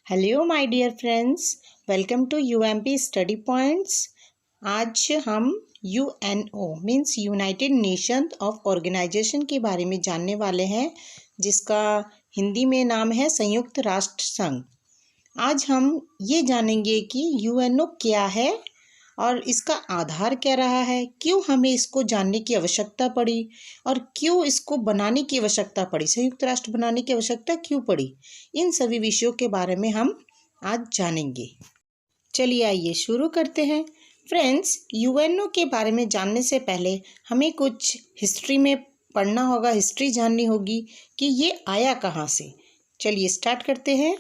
Hello my dear friends, welcome to UMP study points. आज हम UNO means United Nation of organisation के बारे में जानने वाले हैं, जिसका हिंदी में नाम है संयुक्त राष्ट्र संघ। आज हम ये जानेंगे कि यूएनओ क्या है और इसका आधार क्या रहा है, क्यों हमें इसको जानने की आवश्यकता पड़ी और क्यों इसको बनाने की आवश्यकता पड़ी, संयुक्त राष्ट्र बनाने की आवश्यकता क्यों पड़ी। इन सभी विषयों के बारे में हम आज जानेंगे। चलिए आइए शुरू करते हैं। फ्रेंड्स, यूएनओ के बारे में जानने से पहले हमें कुछ हिस्ट्री में पढ़ना होगा, हिस्ट्री जाननी होगी कि ये आया कहाँ से। चलिए स्टार्ट करते हैं।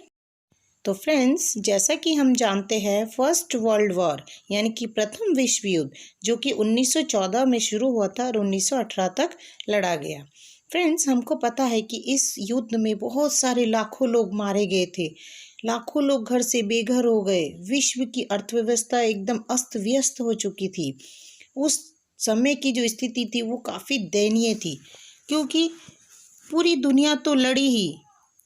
तो फ्रेंड्स, जैसा कि हम जानते हैं, फर्स्ट वर्ल्ड वॉर यानी कि प्रथम विश्व युद्ध जो कि 1914 में शुरू हुआ था और 1918 तक लड़ा गया। फ्रेंड्स, हमको पता है कि इस युद्ध में बहुत सारे लाखों लोग मारे गए थे, लाखों लोग घर से बेघर हो गए, विश्व की अर्थव्यवस्था एकदम अस्त व्यस्त हो चुकी थी। उस समय की जो स्थिति थी वो काफ़ी दयनीय थी, क्योंकि पूरी दुनिया तो लड़ी ही।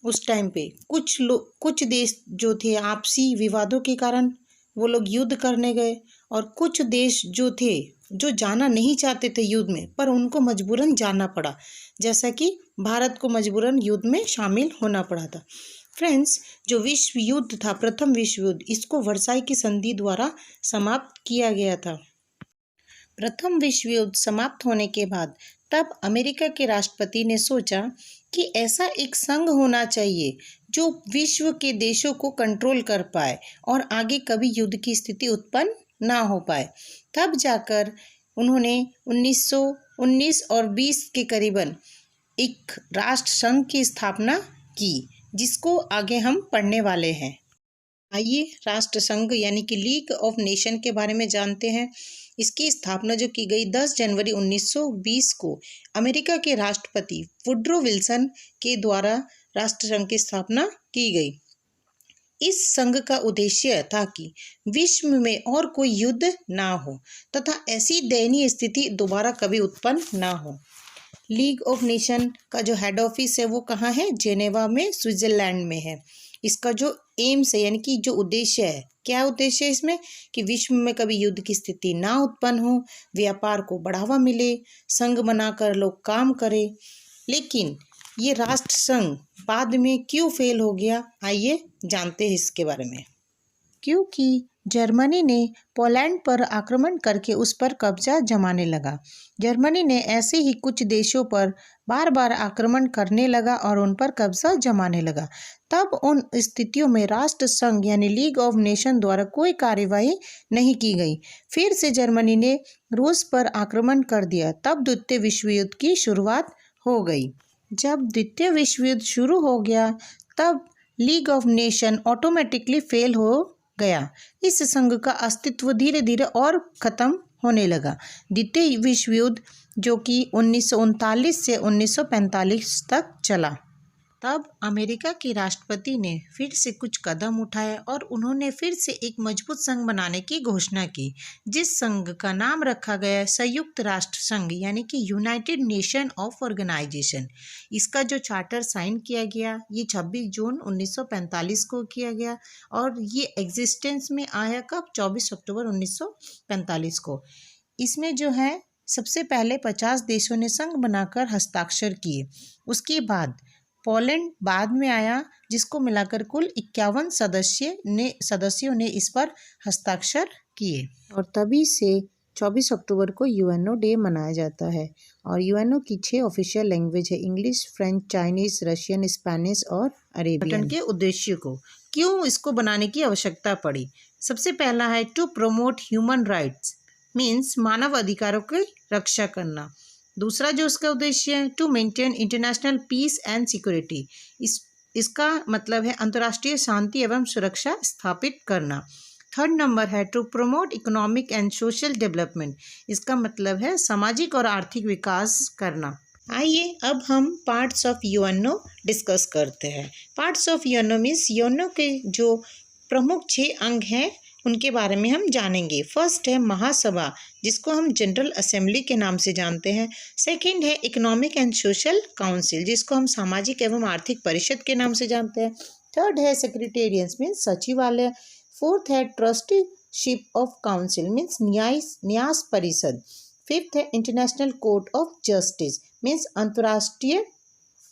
उस टाइम पे कुछ देश जो थे आपसी विवादों के कारण वो लोग युद्ध करने गए, और कुछ देश जो थे जो जाना नहीं चाहते थे युद्ध में, पर उनको मजबूरन जाना पड़ा, जैसा कि भारत को मजबूरन युद्ध में शामिल होना पड़ा था। फ्रेंड्स, जो विश्व युद्ध था, प्रथम विश्व युद्ध, इसको वर्साई की संधि द्वारा समाप्त किया गया था। प्रथम विश्व युद्ध समाप्त होने के बाद तब अमेरिका के राष्ट्रपति ने सोचा कि ऐसा एक संघ होना चाहिए जो विश्व के देशों को कंट्रोल कर पाए और आगे कभी युद्ध की स्थिति उत्पन्न ना हो पाए। तब जाकर उन्होंने 1919 और 20 के करीबन एक राष्ट्र संघ की स्थापना की, जिसको आगे हम पढ़ने वाले हैं। आइए राष्ट्र संघ यानी कि लीग ऑफ नेशन के बारे में जानते हैं। इसकी स्थापना जो की गई 10 जनवरी 1920 को अमेरिका के राष्ट्रपति वुड्रो विल्सन के द्वारा राष्ट्र संघ की स्थापना की गई। इस संघ का उद्देश्य था कि विश्व में और कोई युद्ध ना हो तथा ऐसी दयनीय स्थिति दोबारा कभी उत्पन्न ना हो। लीग ऑफ नेशन का जो हेड ऑफिस है वो कहाँ है? जेनेवा में, स्विट्जरलैंड में है। इसका जो एम्स है यानी कि जो उद्देश्य है, क्या उद्देश्य है इसमें? कि विश्व में कभी युद्ध की स्थिति ना उत्पन्न हो, व्यापार को बढ़ावा मिले, संघ बनाकर लोग काम करें। लेकिन ये राष्ट्र संघ बाद में क्यों फेल हो गया, आइए जानते हैं इसके बारे में। क्योंकि जर्मनी ने पोलैंड पर आक्रमण करके उस पर कब्जा जमाने लगा। जर्मनी ने ऐसे ही कुछ देशों पर बार बार आक्रमण करने लगा और उन पर कब्जा जमाने लगा। तब उन स्थितियों में राष्ट्र संघ यानी लीग ऑफ नेशन द्वारा कोई कार्यवाही नहीं की गई। फिर से जर्मनी ने रूस पर आक्रमण कर दिया। तब द्वितीय विश्व युद्ध की शुरुआत हो गई। जब द्वितीय विश्व युद्ध शुरू हो गया तब league of nation automatically fail हो गया। इस संघ का अस्तित्व धीरे धीरे और खत्म होने लगा। द्वितीय विश्व युद्ध जो कि 1939 से 1945 तक चला। तब अमेरिका के राष्ट्रपति ने फिर से कुछ कदम उठाए और उन्होंने फिर से एक मजबूत संघ बनाने की घोषणा की, जिस संघ का नाम रखा गया संयुक्त राष्ट्र संघ यानी कि यूनाइटेड नेशन ऑफ ऑर्गेनाइजेशन। इसका जो चार्टर साइन किया गया ये 26 जून 1945 को किया गया, और ये एग्जिस्टेंस में आया कब? 24 अक्टूबर 1945 को। इसमें जो है सबसे पहले 50 देशों ने संघ बनाकर हस्ताक्षर किए। उसके बाद पोलैंड बाद में आया, जिसको मिलाकर कुल 51 सदस्यों ने इस पर हस्ताक्षर किए, और तभी से 24 अक्टूबर को यूएनओ डे मनाया जाता है। और यूएनओ की 6 ऑफिशियल लैंग्वेज है, English, French, Chinese, Russian, Spanish और अरेबियन। के उद्देश्य को क्यों इसको बनाने की आवश्यकता पड़ी? सबसे पहला है to promote human rights means मानव अधिकारों की रक्षा करना। दूसरा जो उसका उद्देश्य है to maintain international peace and security, इसका मतलब है अंतर्राष्ट्रीय शांति एवं सुरक्षा स्थापित करना। थर्ड नंबर है to promote economic and social development, इसका मतलब है सामाजिक और आर्थिक विकास करना। आइए अब हम पार्ट्स ऑफ यूएनओ डिस्कस करते हैं। Parts of UNO means UNO के जो प्रमुख 6 अंग हैं उनके बारे में हम जानेंगे। फर्स्ट है महासभा, जिसको हम जनरल असेंबली के नाम से जानते हैं। सेकंड है इकोनॉमिक एंड सोशल काउंसिल, जिसको हम सामाजिक एवं आर्थिक परिषद के नाम से जानते हैं। थर्ड है सेक्रेटेरियंस मीन्स सचिवालय। फोर्थ है ट्रस्टीशिप ऑफ काउंसिल मीन्स न्यास परिषद। फिफ्थ है international court of justice means अंतर्राष्ट्रीय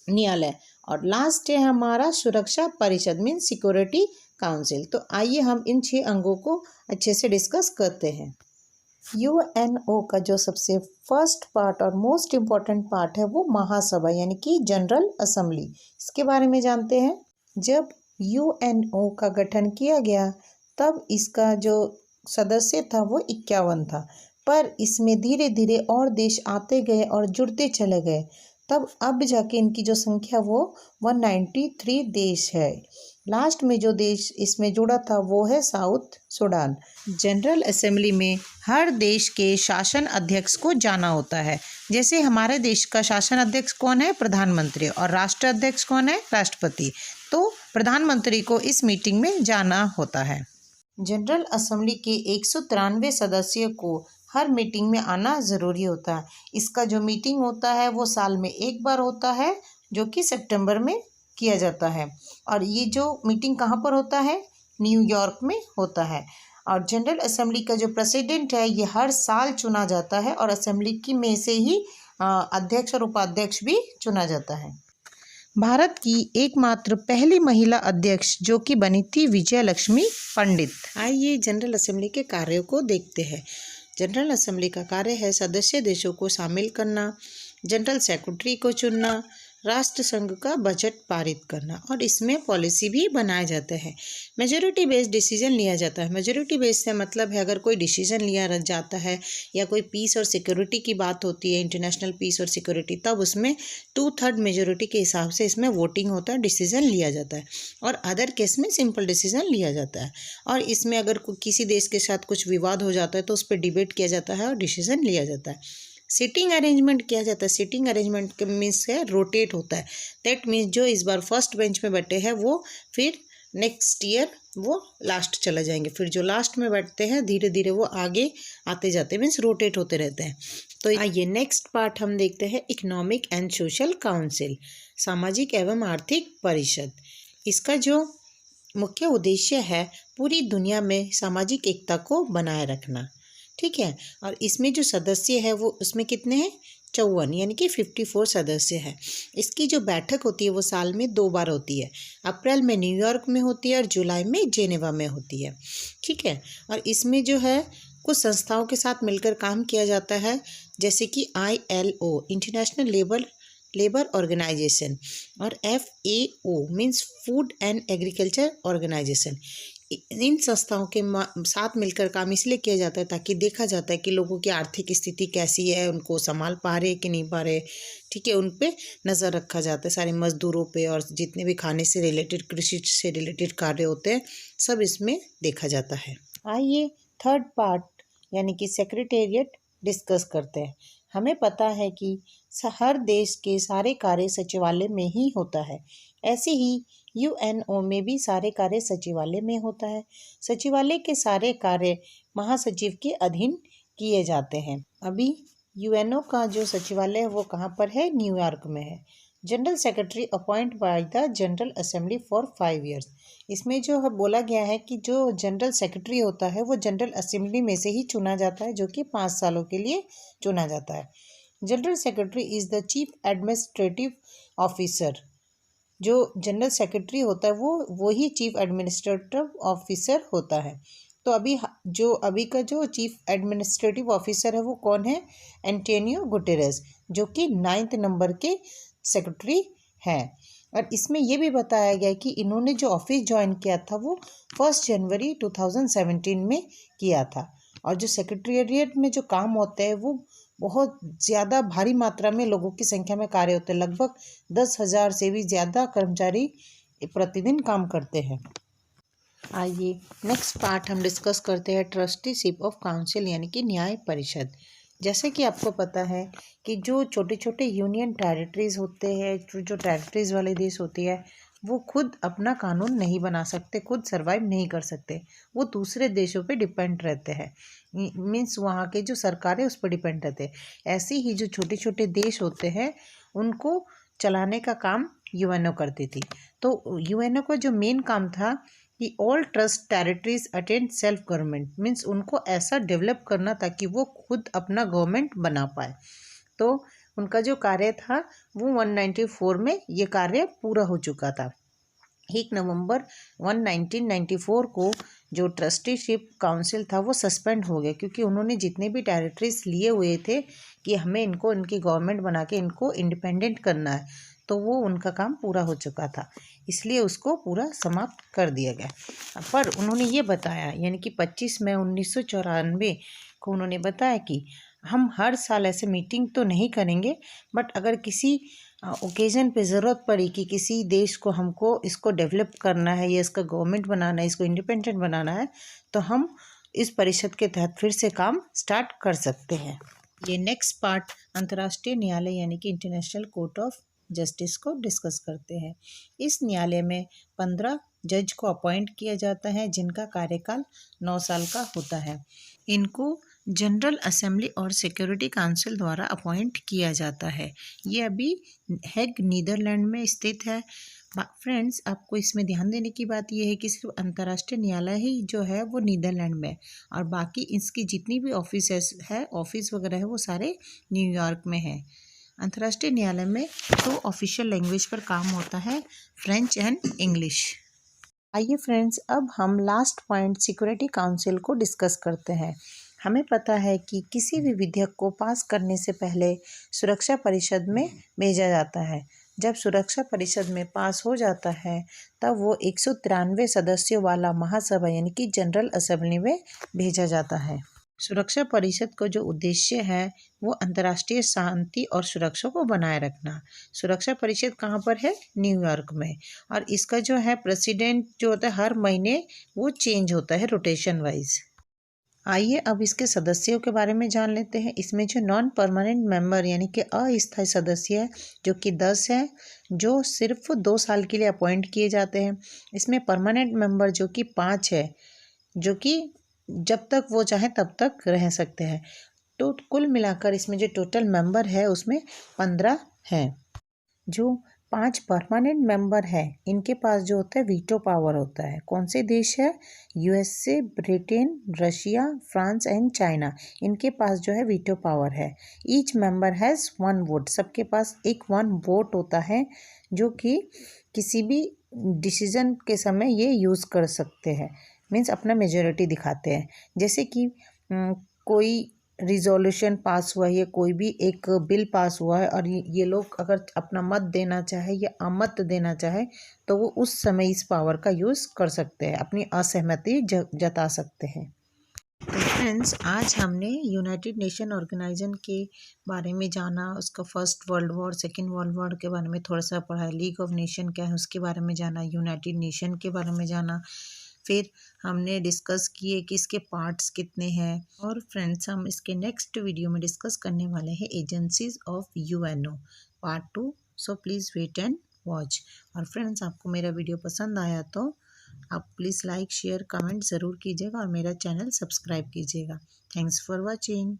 न्यायालय। और लास्ट है हमारा सुरक्षा परिषद मीन्स सिक्योरिटी काउंसिल। तो आइए हम इन 6 अंगों को अच्छे से डिस्कस करते हैं। यूएनओ का जो सबसे फर्स्ट पार्ट और मोस्ट इम्पॉर्टेंट पार्ट है वो महासभा यानी कि जनरल असेंबली। इसके बारे में जानते हैं। जब यूएनओ का गठन किया गया तब इसका जो सदस्य था वो 51 था, पर इसमें धीरे धीरे और देश आते गए और जुड़ते चले गए, तब अब जाके इनकी जो संख्या वो 193 देश है। लास्ट में जो देश इसमें जुड़ा था वो है साउथ सूडान। जनरल असेंबली में हर देश के शासन अध्यक्ष को जाना होता है। जैसे हमारे देश का शासन अध्यक्ष कौन है? प्रधानमंत्री। और राष्ट्र अध्यक्ष कौन है? राष्ट्रपति। तो प्रधानमंत्री को इस मीटिंग में जाना होता है। जनरल असेंबली के 193 सदस्यों को हर मीटिंग में आना ज़रूरी होता है। इसका जो मीटिंग होता है वो साल में एक बार होता है, जो कि सितंबर में किया जाता है। और ये जो मीटिंग कहाँ पर होता है? न्यूयॉर्क में होता है। और जनरल असेंबली का जो प्रेसिडेंट है ये हर साल चुना जाता है और असेंबली की में से ही अध्यक्ष और उपाध्यक्ष भी चुना जाता है। भारत की एकमात्र पहली महिला अध्यक्ष जो कि बनी थी विजय लक्ष्मी पंडित। आइए जनरल असेंबली के कार्यों को देखते हैं। जनरल असेंबली का कार्य है सदस्य देशों को शामिल करना, जनरल सेक्रेटरी को चुनना, राष्ट्र संघ का बजट पारित करना और इसमें पॉलिसी भी बनाए जाते हैं। मेजोरिटी बेस्ड डिसीजन लिया जाता है। मेजोरिटी बेस्ड से मतलब है अगर कोई डिसीजन लिया जाता है या कोई पीस और सिक्योरिटी की बात होती है, इंटरनेशनल पीस और सिक्योरिटी, तब उसमें 2/3 मेजोरिटी के हिसाब से इसमें वोटिंग होता है, डिसीजन लिया जाता है। और अदर केस में सिंपल डिसीजन लिया जाता है। और इसमें अगर किसी देश के साथ कुछ विवाद हो जाता है तो उस पर डिबेट किया जाता है और डिसीजन लिया जाता है। सीटिंग अरेंजमेंट किया जाता है। सीटिंग अरेंजमेंट के मीन्स है रोटेट होता है। दैट मीन्स जो इस बार फर्स्ट बेंच में बैठे हैं वो फिर नेक्स्ट ईयर वो लास्ट चले जाएंगे, फिर जो लास्ट में बैठते हैं धीरे धीरे वो आगे आते जाते हैं, मीन्स रोटेट होते रहते हैं। तो आइए नेक्स्ट पार्ट हम देखते हैं इकोनॉमिक एंड सोशल काउंसिल, सामाजिक एवं आर्थिक परिषद। इसका जो मुख्य उद्देश्य है पूरी दुनिया में सामाजिक एकता को बनाए रखना। ठीक है। और इसमें जो सदस्य है वो उसमें कितने हैं? 54 यानी कि 54 सदस्य हैं। इसकी जो बैठक होती है वो साल में 2 बार होती है। अप्रैल में न्यूयॉर्क में होती है और जुलाई में जेनेवा में होती है। ठीक है। और इसमें जो है कुछ संस्थाओं के साथ मिलकर काम किया जाता है, जैसे कि ILO इंटरनेशनल लेबर ऑर्गेनाइजेशन और FAO means food and agriculture organisation. इन संस्थाओं के साथ मिलकर काम इसलिए किया जाता है ताकि देखा जाता है कि लोगों की आर्थिक स्थिति कैसी है, उनको संभाल पा रहे कि नहीं पा रहे। ठीक है। उन पे नज़र रखा जाता है, सारे मजदूरों पे और जितने भी खाने से रिलेटेड, कृषि से रिलेटेड कार्य होते हैं, सब इसमें देखा जाता है। आइए थर्ड पार्ट यानी कि सेक्रेटेरिएट डिस्कस करते हैं। हमें पता है कि हर देश के सारे कार्य सचिवालय में ही होता है। ऐसे ही यूएनओ में भी सारे कार्य सचिवालय में होता है। सचिवालय के सारे कार्य महासचिव के अधीन किए जाते हैं। अभी यूएनओ का जो सचिवालय है वो कहाँ पर है? न्यूयॉर्क में है। General secretary appoint by the general assembly for 5 years. इसमें जो है बोला गया है कि जो जनरल सेक्रेटरी होता है वो जनरल असेंबली में से ही चुना जाता है, जो कि 5 सालों के लिए चुना जाता है। General secretary is the chief administrative officer. जो जनरल सेक्रेटरी होता है वो ही चीफ एडमिनिस्ट्रेटिव ऑफिसर होता है। तो अभी का जो चीफ एडमिनिस्ट्रेटिव ऑफिसर है वो कौन है? एंटोनियो गुटेरेस, जो कि 9th नंबर के सेक्रेटरी हैं। और इसमें ये भी बताया गया कि इन्होंने जो ऑफिस ज्वाइन किया था वो 1 जनवरी 2017 में किया था। और जो सेक्रेटेरिएट में जो काम होते हैं वो बहुत ज़्यादा भारी मात्रा में लोगों की संख्या में कार्य होते हैं। लगभग 10,000 से भी ज़्यादा कर्मचारी प्रतिदिन काम करते हैं। आइए नेक्स्ट पार्ट हम डिस्कस करते हैं ट्रस्टीशिप ऑफ काउंसिल यानी कि न्याय परिषद। जैसे कि आपको पता है कि जो छोटे छोटे यूनियन टेरिटरीज होते हैं, जो टेरिटरीज वाले देश होती है, वो खुद अपना कानून नहीं बना सकते, खुद सरवाइव नहीं कर सकते, वो दूसरे देशों पे डिपेंड रहते हैं। मीन्स वहाँ के जो सरकार है उस पर डिपेंड रहते हैं। ऐसे ही जो छोटे छोटे देश होते हैं उनको चलाने का काम यूएनओ करती थी। तो यूएनओ का जो मेन काम था कि all trust territories attend self government, means उनको ऐसा डेवलप करना ताकि वो खुद अपना गवर्नमेंट बना पाए। तो उनका जो कार्य था वो 194 में ये कार्य पूरा हो चुका था। 1 नवंबर 1994 को जो ट्रस्टीशिप काउंसिल था वो सस्पेंड हो गया, क्योंकि उन्होंने जितने भी टेरिटरीज लिए हुए थे कि हमें इनको इनकी गवर्नमेंट बना के इनको इंडिपेंडेंट करना है, तो वो उनका काम पूरा हो चुका था, इसलिए उसको पूरा समाप्त कर दिया गया। पर उन्होंने ये बताया, यानी कि 25 मई 1994 को उन्होंने बताया कि हम हर साल ऐसे मीटिंग तो नहीं करेंगे, बट अगर किसी ओकेज़न पे ज़रूरत पड़ी कि किसी देश को हमको इसको डेवलप करना है या इसका गवर्नमेंट बनाना है, इसको इंडिपेंडेंट बनाना है, तो हम इस परिषद के तहत फिर से काम स्टार्ट कर सकते हैं। ये नेक्स्ट पार्ट अंतर्राष्ट्रीय न्यायालय यानी कि इंटरनेशनल कोर्ट ऑफ जस्टिस को डिस्कस करते हैं। इस न्यायालय में 15 जज को अपॉइंट किया जाता है, जिनका कार्यकाल 9 साल का होता है। इनको जनरल असेंबली और सिक्योरिटी काउंसिल द्वारा अपॉइंट किया जाता है। ये अभी हेग नीदरलैंड में स्थित है। फ्रेंड्स, आपको इसमें ध्यान देने की बात यह है कि सिर्फ अंतर्राष्ट्रीय न्यायालय ही जो है वो नीदरलैंड में, और बाकी इसकी जितनी भी ऑफिस वगैरह है वो सारे न्यूयॉर्क में है। अंतर्राष्ट्रीय न्यायालय में 2 ऑफिशियल लैंग्वेज पर काम होता है, फ्रेंच एंड इंग्लिश। आइए फ्रेंड्स, अब हम लास्ट पॉइंट सिक्योरिटी काउंसिल को डिस्कस करते हैं। हमें पता है कि किसी भी विधेयक को पास करने से पहले सुरक्षा परिषद में भेजा जाता है। जब सुरक्षा परिषद में पास हो जाता है तब वो 193 सदस्यों वाला महासभा यानी कि जनरल असेंबली में भेजा जाता है। सुरक्षा परिषद का जो उद्देश्य है वो अंतर्राष्ट्रीय शांति और सुरक्षा को बनाए रखना। सुरक्षा परिषद कहाँ पर है? न्यूयॉर्क में। और इसका जो है प्रेसिडेंट जो होता है हर महीने वो चेंज होता है रोटेशन वाइज। आइए अब इसके सदस्यों के बारे में जान लेते हैं। इसमें जो नॉन परमानेंट मेंबर यानी कि अस्थायी सदस्य है जो कि 10 है, जो सिर्फ 2 साल के लिए अपॉइंट किए जाते हैं। इसमें परमानेंट मेंबर जो कि 5 है, जो कि जब तक वो चाहे तब तक रह सकते हैं। तो कुल मिलाकर इसमें जो टोटल मेंबर है उसमें 15 हैं। जो 5 परमानेंट मेंबर है इनके पास जो होता है वीटो पावर होता है। कौन से देश है? USA, Britain, Russia, France and China, इनके पास जो है वीटो पावर है। ईच मेंबर हैज़ 1 वोट, सबके पास एक 1 वोट होता है, जो कि किसी भी डिसीजन के समय ये यूज़ कर सकते हैं, मीन्स अपना मेजॉरिटी दिखाते हैं। जैसे कि कोई रिजोल्यूशन पास हुआ है या कोई भी एक बिल पास हुआ है और ये लोग अगर अपना मत देना चाहे या अमत देना चाहे तो वो उस समय इस पावर का यूज़ कर सकते हैं, अपनी असहमति जता सकते हैं। तो फ्रेंड्स, आज हमने यूनाइटेड नेशन ऑर्गेनाइजेशन के बारे में जाना, उसका first world war, second world war के बारे में थोड़ा सा पढ़ा, लीग ऑफ नेशन क्या है उसके बारे में जाना, यूनाइटेड नेशन के बारे में जाना, फिर हमने डिस्कस किए कि इसके पार्ट्स कितने हैं। और फ्रेंड्स, हम इसके नेक्स्ट वीडियो में डिस्कस करने वाले हैं agencies of UNO part 2। So please wait and watch. और फ्रेंड्स, आपको मेरा वीडियो पसंद आया तो आप प्लीज़ लाइक, शेयर, कमेंट ज़रूर कीजिएगा और मेरा चैनल सब्सक्राइब कीजिएगा। Thanks for watching.